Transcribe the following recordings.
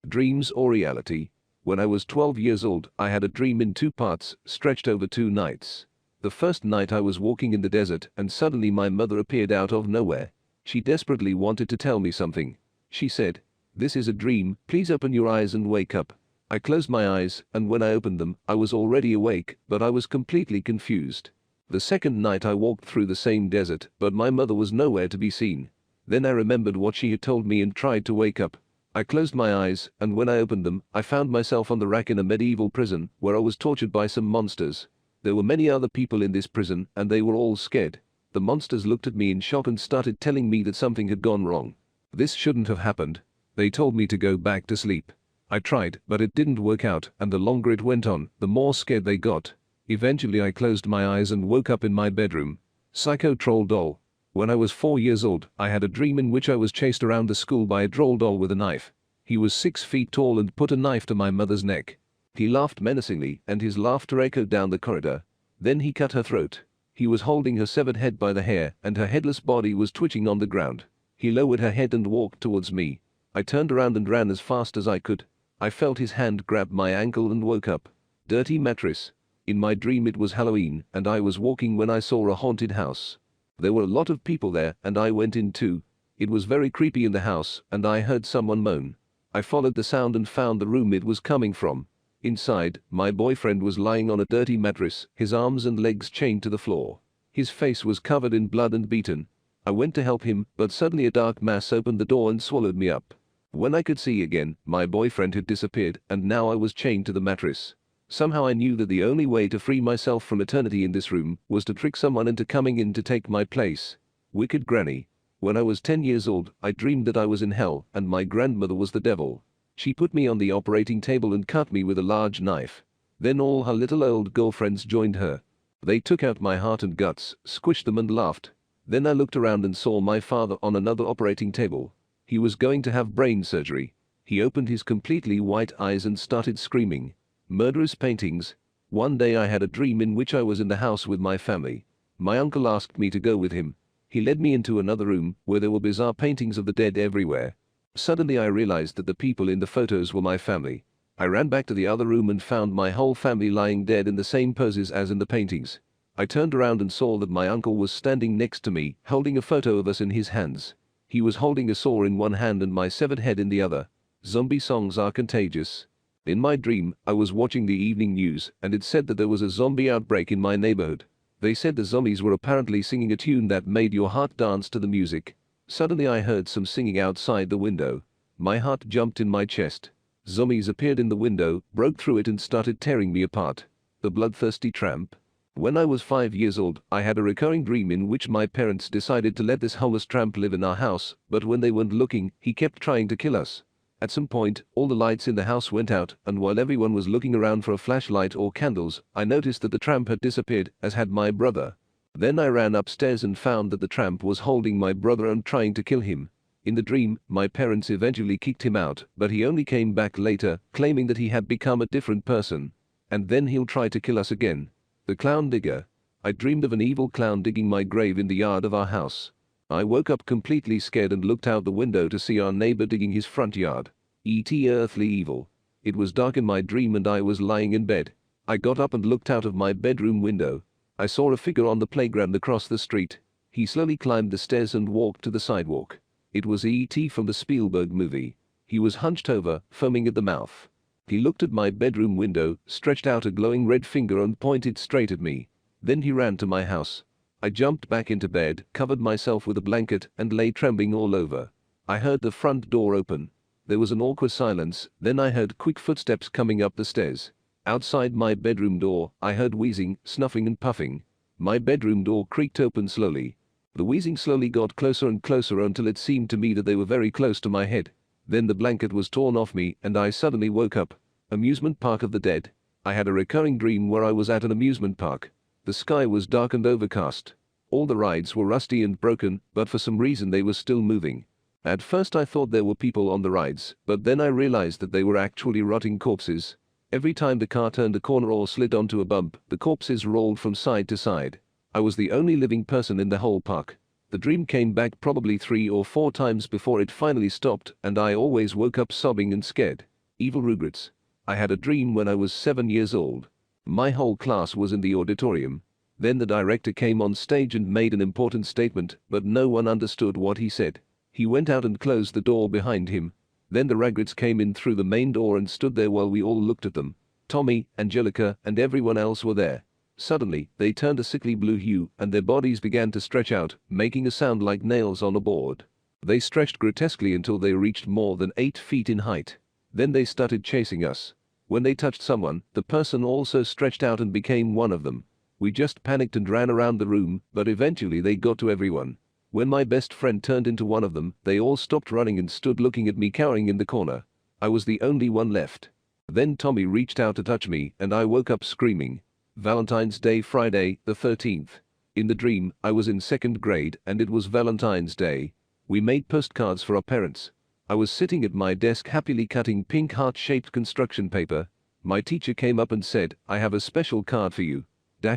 Dreams or reality? When I was 12 years old, I had a dream in two parts, stretched over 2 nights. The first night I was walking in the desert and suddenly my mother appeared out of nowhere. She desperately wanted to tell me something. She said, "This is a dream, please open your eyes and wake up." I closed my eyes, and when I opened them, I was already awake, but I was completely confused. The second night I walked through the same desert, but my mother was nowhere to be seen. Then I remembered what she had told me and tried to wake up. I closed my eyes, and when I opened them, I found myself on the rack in a medieval prison, where I was tortured by some monsters. There were many other people in this prison, and they were all scared. The monsters looked at me in shock and started telling me that something had gone wrong. This shouldn't have happened. They told me to go back to sleep. I tried, but it didn't work out, and the longer it went on, the more scared they got. Eventually I closed my eyes and woke up in my bedroom. Psycho Troll Doll. When I was 4 years old, I had a dream in which I was chased around the school by a troll doll with a knife. He was 6 feet tall and put a knife to my mother's neck. He laughed menacingly, and his laughter echoed down the corridor. Then he cut her throat. He was holding her severed head by the hair, and her headless body was twitching on the ground. He lowered her head and walked towards me. I turned around and ran as fast as I could. I felt his hand grab my ankle and woke up. Dirty mattress. In my dream it was Halloween, and I was walking when I saw a haunted house. There were a lot of people there, and I went in too. It was very creepy in the house, and I heard someone moan. I followed the sound and found the room it was coming from. Inside, my boyfriend was lying on a dirty mattress, his arms and legs chained to the floor. His face was covered in blood and beaten. I went to help him, but suddenly a dark mass opened the door and swallowed me up. When I could see again, my boyfriend had disappeared, and now I was chained to the mattress. Somehow I knew that the only way to free myself from eternity in this room was to trick someone into coming in to take my place. Wicked Granny. When I was 10 years old, I dreamed that I was in hell, and my grandmother was the devil. She put me on the operating table and cut me with a large knife. Then all her little old girlfriends joined her. They took out my heart and guts, squished them and laughed. Then I looked around and saw my father on another operating table. He was going to have brain surgery. He opened his completely white eyes and started screaming. Murderous paintings. One day I had a dream in which I was in the house with my family. My uncle asked me to go with him. He led me into another room where there were bizarre paintings of the dead everywhere. Suddenly I realized that the people in the photos were my family. I ran back to the other room and found my whole family lying dead in the same poses as in the paintings. I turned around and saw that my uncle was standing next to me, holding a photo of us in his hands. He was holding a saw in one hand and my severed head in the other. Zombie songs are contagious. In my dream, I was watching the evening news, and it said that there was a zombie outbreak in my neighborhood. They said the zombies were apparently singing a tune that made your heart dance to the music. Suddenly I heard some singing outside the window. My heart jumped in my chest. Zombies appeared in the window, broke through it and started tearing me apart. The bloodthirsty tramp. When I was 5 years old, I had a recurring dream in which my parents decided to let this homeless tramp live in our house, but when they weren't looking, he kept trying to kill us. At some point, all the lights in the house went out, and while everyone was looking around for a flashlight or candles, I noticed that the tramp had disappeared, as had my brother. Then I ran upstairs and found that the tramp was holding my brother and trying to kill him. In the dream, my parents eventually kicked him out, but he only came back later, claiming that he had become a different person. And then he'll try to kill us again. The clown digger. I dreamed of an evil clown digging my grave in the yard of our house. I woke up completely scared and looked out the window to see our neighbor digging his front yard. E.T. Earthly evil. It was dark in my dream and I was lying in bed. I got up and looked out of my bedroom window. I saw a figure on the playground across the street. He slowly climbed the stairs and walked to the sidewalk. It was E.T. from the Spielberg movie. He was hunched over, foaming at the mouth. He looked at my bedroom window, stretched out a glowing red finger and pointed straight at me. Then he ran to my house. I jumped back into bed, covered myself with a blanket, and lay trembling all over. I heard the front door open. There was an awkward silence, then I heard quick footsteps coming up the stairs. Outside my bedroom door, I heard wheezing, snuffing and puffing. My bedroom door creaked open slowly. The wheezing slowly got closer and closer until it seemed to me that they were very close to my head. Then the blanket was torn off me and I suddenly woke up. Amusement park of the dead. I had a recurring dream where I was at an amusement park. The sky was dark and overcast. All the rides were rusty and broken, but for some reason they were still moving. At first I thought there were people on the rides, but then I realized that they were actually rotting corpses. Every time the car turned a corner or slid onto a bump, the corpses rolled from side to side. I was the only living person in the whole park. The dream came back probably 3 or 4 times before it finally stopped, and I always woke up sobbing and scared. Evil regrets. I had a dream when I was 7 years old. My whole class was in the auditorium. Then the director came on stage and made an important statement, but no one understood what he said. He went out and closed the door behind him. Then the regrets came in through the main door and stood there while we all looked at them. Tommy, Angelica, and everyone else were there. Suddenly, they turned a sickly blue hue and their bodies began to stretch out, making a sound like nails on a board. They stretched grotesquely until they reached more than 8 feet in height. Then they started chasing us. When they touched someone, the person also stretched out and became one of them. We just panicked and ran around the room, but eventually they got to everyone. When my best friend turned into one of them, they all stopped running and stood looking at me cowering in the corner. I was the only one left. Then Tommy reached out to touch me and I woke up screaming. Valentine's Day, Friday, the 13th. In the dream, I was in 2nd grade and it was Valentine's Day. We made postcards for our parents. I was sitting at my desk happily cutting pink heart-shaped construction paper. My teacher came up and said, "I have a special card for you."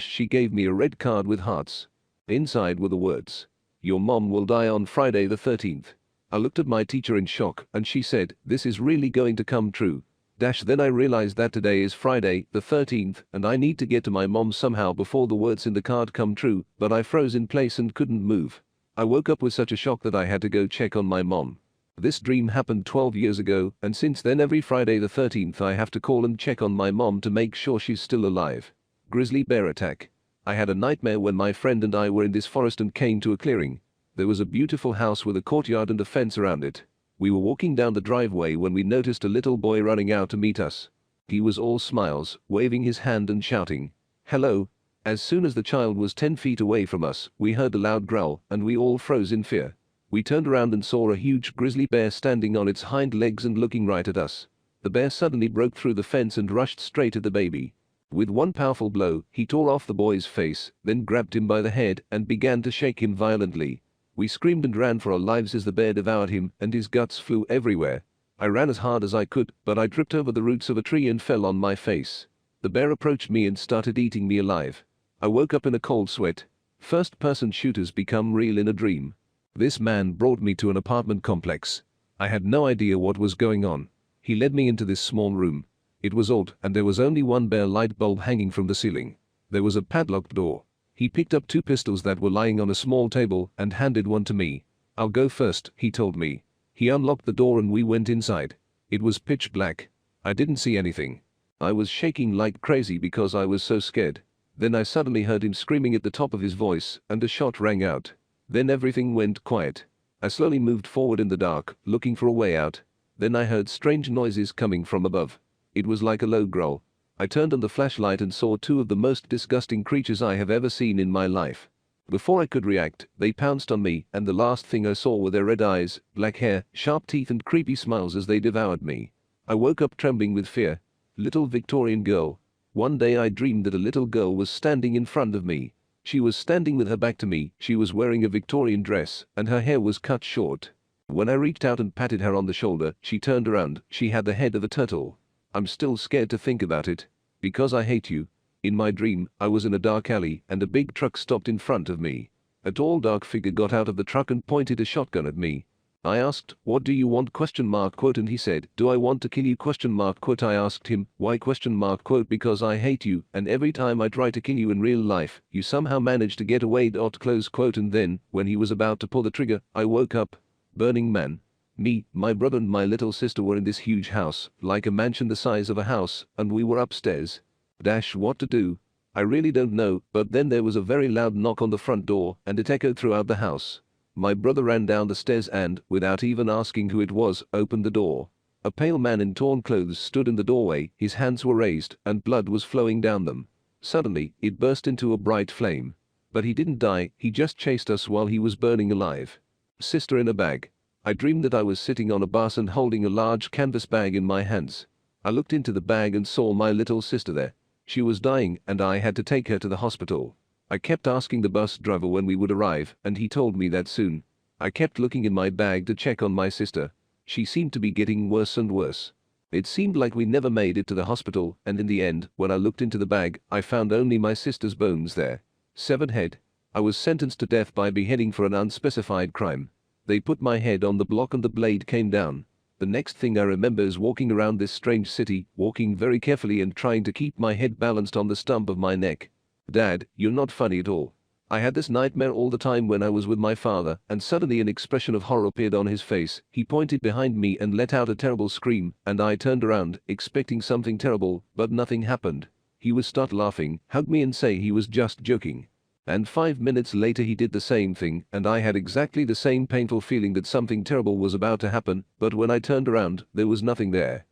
She gave me a red card with hearts. Inside were the words, "Your mom will die on Friday the 13th. I looked at my teacher in shock and she said, "This is really going to come true." Then I realized that today is Friday the 13th and I need to get to my mom somehow before the words in the card come true, but I froze in place and couldn't move. I woke up with such a shock that I had to go check on my mom. This dream happened 12 years ago and since then every Friday the 13th I have to call and check on my mom to make sure she's still alive. Grizzly bear attack. I had a nightmare when my friend and I were in this forest and came to a clearing. There was a beautiful house with a courtyard and a fence around it. We were walking down the driveway when we noticed a little boy running out to meet us. He was all smiles, waving his hand and shouting, "Hello." As soon as the child was 10 feet away from us, we heard a loud growl and we all froze in fear. We turned around and saw a huge grizzly bear standing on its hind legs and looking right at us. The bear suddenly broke through the fence and rushed straight at the baby. With one powerful blow, he tore off the boy's face, then grabbed him by the head and began to shake him violently. We screamed and ran for our lives as the bear devoured him and his guts flew everywhere. I ran as hard as I could, but I tripped over the roots of a tree and fell on my face. The bear approached me and started eating me alive. I woke up in a cold sweat. First-person shooters become real in a dream. This man brought me to an apartment complex. I had no idea what was going on. He led me into this small room. It was old and there was only one bare light bulb hanging from the ceiling. There was a padlocked door. He picked up 2 pistols that were lying on a small table and handed one to me. "I'll go first," he told me. He unlocked the door and we went inside. It was pitch black. I didn't see anything. I was shaking like crazy because I was so scared. Then I suddenly heard him screaming at the top of his voice and a shot rang out. Then everything went quiet. I slowly moved forward in the dark, looking for a way out. Then I heard strange noises coming from above. It was like a low growl. I turned on the flashlight and saw 2 of the most disgusting creatures I have ever seen in my life. Before I could react, they pounced on me and the last thing I saw were their red eyes, black hair, sharp teeth and creepy smiles as they devoured me. I woke up trembling with fear. Little Victorian girl. One day I dreamed that a little girl was standing in front of me. She was standing with her back to me, she was wearing a Victorian dress, and her hair was cut short. When I reached out and patted her on the shoulder, she turned around, she had the head of a turtle. I'm still scared to think about it. Because I hate you. In my dream, I was in a dark alley and a big truck stopped in front of me. A tall dark figure got out of the truck and pointed a shotgun at me. I asked, "What do you want?" And he said, "Do I want to kill you?" I asked him, "Why?" Because I hate you and every time I try to kill you in real life, you somehow manage to get away. And then, when he was about to pull the trigger, I woke up. Burning Man. Me, my brother and my little sister were in this huge house, like a mansion the size of a house, and we were upstairs. What to do? I really don't know, but then there was a very loud knock on the front door and it echoed throughout the house. My brother ran down the stairs and, without even asking who it was, opened the door. A pale man in torn clothes stood in the doorway, his hands were raised and blood was flowing down them. Suddenly, it burst into a bright flame. But he didn't die, he just chased us while he was burning alive. Sister in a bag. I dreamed that I was sitting on a bus and holding a large canvas bag in my hands. I looked into the bag and saw my little sister there. She was dying and I had to take her to the hospital. I kept asking the bus driver when we would arrive and he told me that soon. I kept looking in my bag to check on my sister. She seemed to be getting worse and worse. It seemed like we never made it to the hospital and in the end, when I looked into the bag, I found only my sister's bones there. Severed head. I was sentenced to death by beheading for an unspecified crime. They put my head on the block and the blade came down. The next thing I remember is walking around this strange city, walking very carefully and trying to keep my head balanced on the stump of my neck. Dad, you're not funny at all. I had this nightmare all the time when I was with my father, and suddenly an expression of horror appeared on his face. He pointed behind me and let out a terrible scream, and I turned around, expecting something terrible, but nothing happened. He would start laughing, hug me and say he was just joking. And 5 minutes later he did the same thing, and I had exactly the same painful feeling that something terrible was about to happen, but when I turned around, there was nothing there.